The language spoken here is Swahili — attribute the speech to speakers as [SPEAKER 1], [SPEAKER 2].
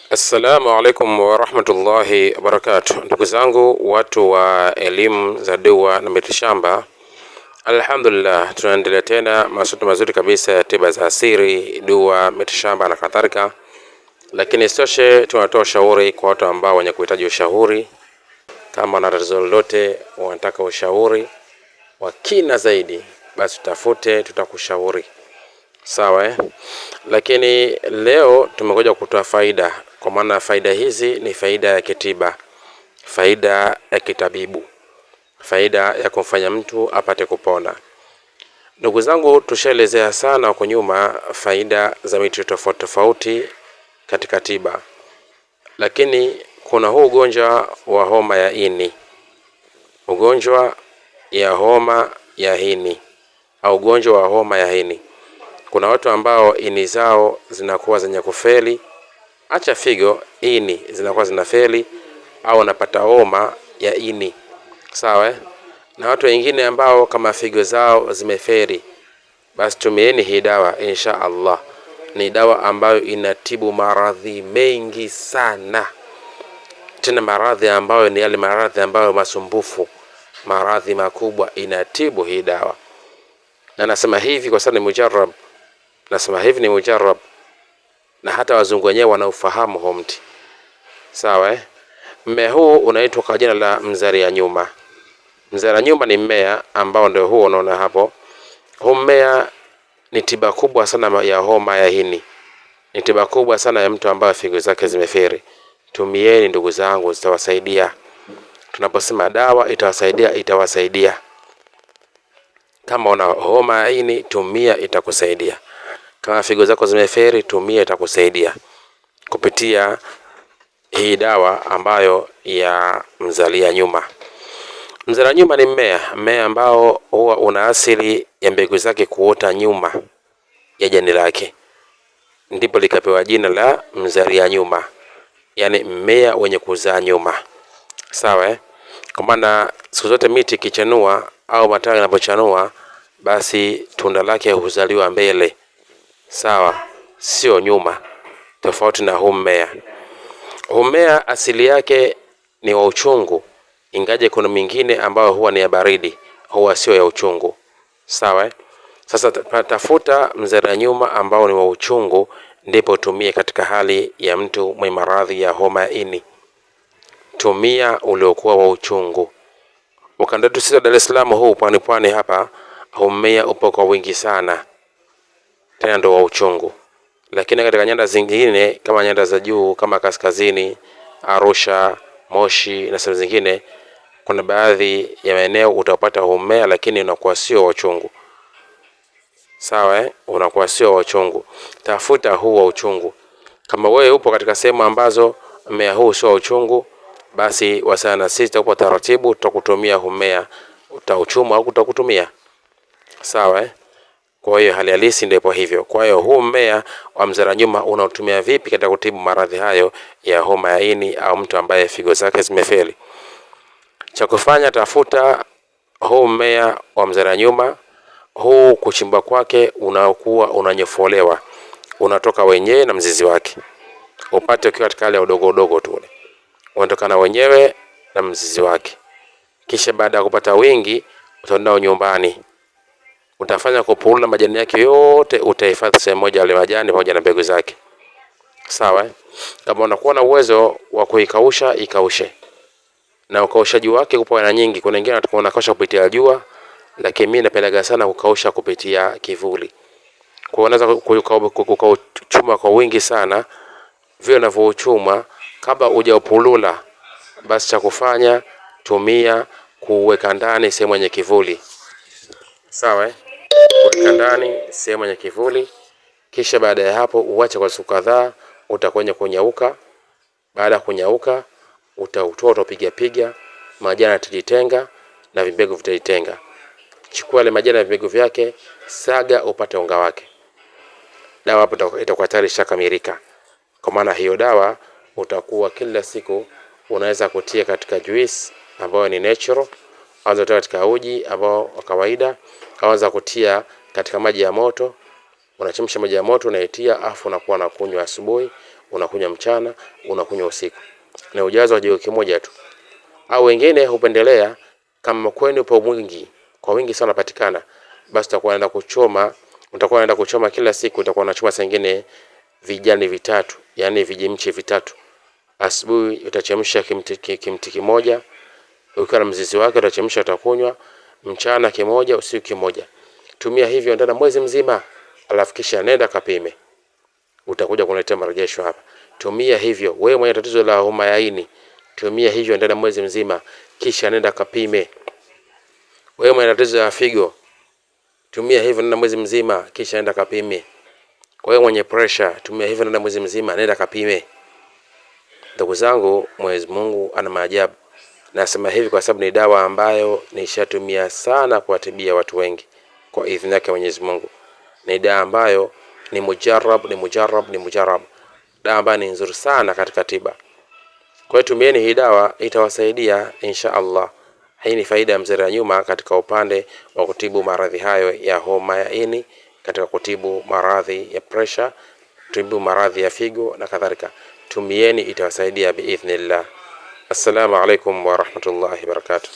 [SPEAKER 1] Assalamu alaikum warahmatullahi wabarakatuh. Ndugu zangu watu wa elimu za dua na mitishamba, alhamdulillah tunaendelea tena masomo mazuri kabisa ya tiba za asiri, dua, mitishamba na kadhalika. Lakini isitoshe tunatoa ushauri kwa watu ambao wenye kuhitaji ushauri. Kama na tatizo lolote wanataka ushauri wa kina zaidi, basi tutafute, tutakushauri. Sawa Lakini leo tumekuja kutoa faida, kwa maana faida hizi ni faida ya kitiba, faida ya kitabibu, faida ya kumfanya mtu apate kupona. Ndugu zangu, tushaelezea sana huko nyuma faida za miti tofauti tofauti katika tiba. Lakini kuna huu ugonjwa wa homa ya ini, ugonjwa ya homa ya ini au ugonjwa wa homa ya ini. Kuna watu ambao ini zao zinakuwa zenye kufeli, acha figo, ini zinakuwa zinafeli au wanapata homa ya ini. Sawa Na watu wengine ambao kama figo zao zimefeli, basi tumieni hii dawa insha Allah. Ni dawa ambayo inatibu maradhi mengi sana. Tena maradhi ambayo ni yale maradhi ambayo masumbufu, maradhi makubwa, inatibu hii dawa. Na nasema hivi kwa sababu ni mujarrab. Nasema hivi ni mujarrab, na hata wazungu wenyewe wanaufahamu huo mti. Sawa Mmea huu unaitwa kwa jina la mzaria nyuma. Mzaria nyuma ni mmea ambao ndio huo unaona hapo. Huu mmea ni tiba kubwa sana ya homa ya ini. Ni tiba kubwa sana ya mtu ambaye figo zake zimeferi. Tumieni ndugu zangu, zitawasaidia. Tunaposema dawa itawasaidia. Kama una homa ya ini, tumia, itakusaidia. Kama figo zako zimeferi, tumia, itakusaidia kupitia hii dawa ambayo ya mzalia nyuma. Mzalia nyuma ni mmea ambao huwa una asili ya mbegu zake kuota nyuma ya jani lake, ndipo likapewa jina la mzalia nyuma, yani mmea wenye kuzaa nyuma. Sawa Kwa maana siku zote miti kichanua au matawi yanapochanua, basi tunda lake huzaliwa mbele. Sawa Sio nyuma, tofauti na huu mmea. Huu mmea asili yake ni wa uchungu, ingaje kuna mingine ambayo huwa ni ya baridi, huwa sio ya uchungu. Sawa Sasa tafuta mzaria nyuma ambao ni wa uchungu, ndipo tumie katika hali ya mtu mwenye maradhi ya homa ya ini. Tumia uliokuwa wa uchungu. Ukanda wetu sisi Dar es Salaam huu pwani hapa, mmea upo kwa wingi sana, tena ndo wa uchungu. Lakini katika nyanda zingine kama nyanda za juu kama kaskazini, Arusha, Moshi na sehemu zingine, kuna baadhi ya maeneo utapata mmea lakini unakuwa sio wa uchungu. Sawa Unakuwa sio wa uchungu. Tafuta huu wa uchungu. Kama wewe upo katika sehemu ambazo mmea huu sio wa uchungu, basi wasana sisi upo taratibu, tutakutumia mmea, utauchuma au utakutumia. Sawa Kwa hiyo hali halisi ndipo hivyo. Kwa hiyo huu mmea wa mzaria nyuma unaotumia vipi katika kutibu maradhi hayo ya homa ya ini au mtu ambaye figo zake zimefeli? Cha kufanya, tafuta huu mmea wa mzaria nyuma. Huu kuchimba kwake unakuwa unanyofolewa, unatoka wenyewe na mzizi wake. Upate ukiwa katika hali ya udogo tu ule, unatokana wenyewe na mzizi wake. Kisha baada ya kupata wingi, utaenda nyumbani, utafanya kupulula majani yake yote, utahifadhi sehemu moja yale majani pamoja na mbegu zake. Sawa Kama unakuwa na uwezo wa kuikausha, ikaushe. Na ukaushaji wake upo aina nyingi. Kuna wengine wanakausha kupitia jua, lakini mimi napendaga sana kukausha kupitia kivuli. Kwa unaweza kuchuma kwa wingi sana, vile unavyochuma kabla hujaupulula, basi cha kufanya, tumia kuweka ndani sehemu yenye kivuli. Sawa Kuweka ndani sehemu yenye kivuli, kisha baada ya hapo uache kwa siku kadhaa, utakwenda kunyauka. Baada ya kunyauka, utautoa, utapiga, majani yatajitenga na vimbegu vitajitenga. Chukua ile majani na vimbegu vyake, saga, upate unga wake. Dawa hapo itakuwa tayari shakamilika. Kwa maana hiyo dawa utakuwa kila siku unaweza kutia katika juice ambayo ni natural, au kutia katika uji ambao wa kawaida, kaanza kutia katika maji ya moto. Unachemsha maji ya moto, unaitia, afu unakuwa unakunywa asubuhi, unakunywa mchana, unakunywa usiku. Ni ujazo wa jiko kimoja tu. Au wengine hupendelea kama kwenu upo mwingi, kwa wingi sana patikana, basi utakuwa unaenda kuchoma kila siku, utakuwa unachoma sengine vijani vitatu, yani vijimchi vitatu. Asubuhi utachemsha kimti kimoja, ukiwa na mzizi wake utachemsha utakunywa, mchana kimoja, usiku kimoja. Tumia hivyo ndani mwezi mzima, alafu kisha nenda kapime. Utakuja kuniletea marejesho hapa. Tumia hivyo. Wewe mwenye tatizo la homa ya ini, tumia hivyo ndani mwezi mzima, kisha nenda kapime. Wewe mwenye tatizo la figo, tumia hivyo ndani mwezi mzima, kisha nenda kapime. Wewe mwenye pressure, tumia hivyo ndani mwezi mzima, nenda kapime. Ndugu zangu, Mwenyezi Mungu ana maajabu. Nasema hivi kwa sababu ni dawa ambayo nishatumia sana kuwatibia watu wengi kwa idhini yake Mwenyezi Mungu. Ni dawa ambayo ni mujarrab. Dawa ambayo ni nzuri sana katika tiba. Kwa hiyo tumieni hii dawa, itawasaidia insha Allah. Hii ni faida ya mzee nyuma katika upande wa kutibu maradhi hayo ya homa ya ini, katika kutibu maradhi ya pressure, kutibu maradhi ya figo na kadhalika. Tumieni, itawasaidia biidhnillah. Assalamu alaikum wa rahmatullahi wa barakatuh.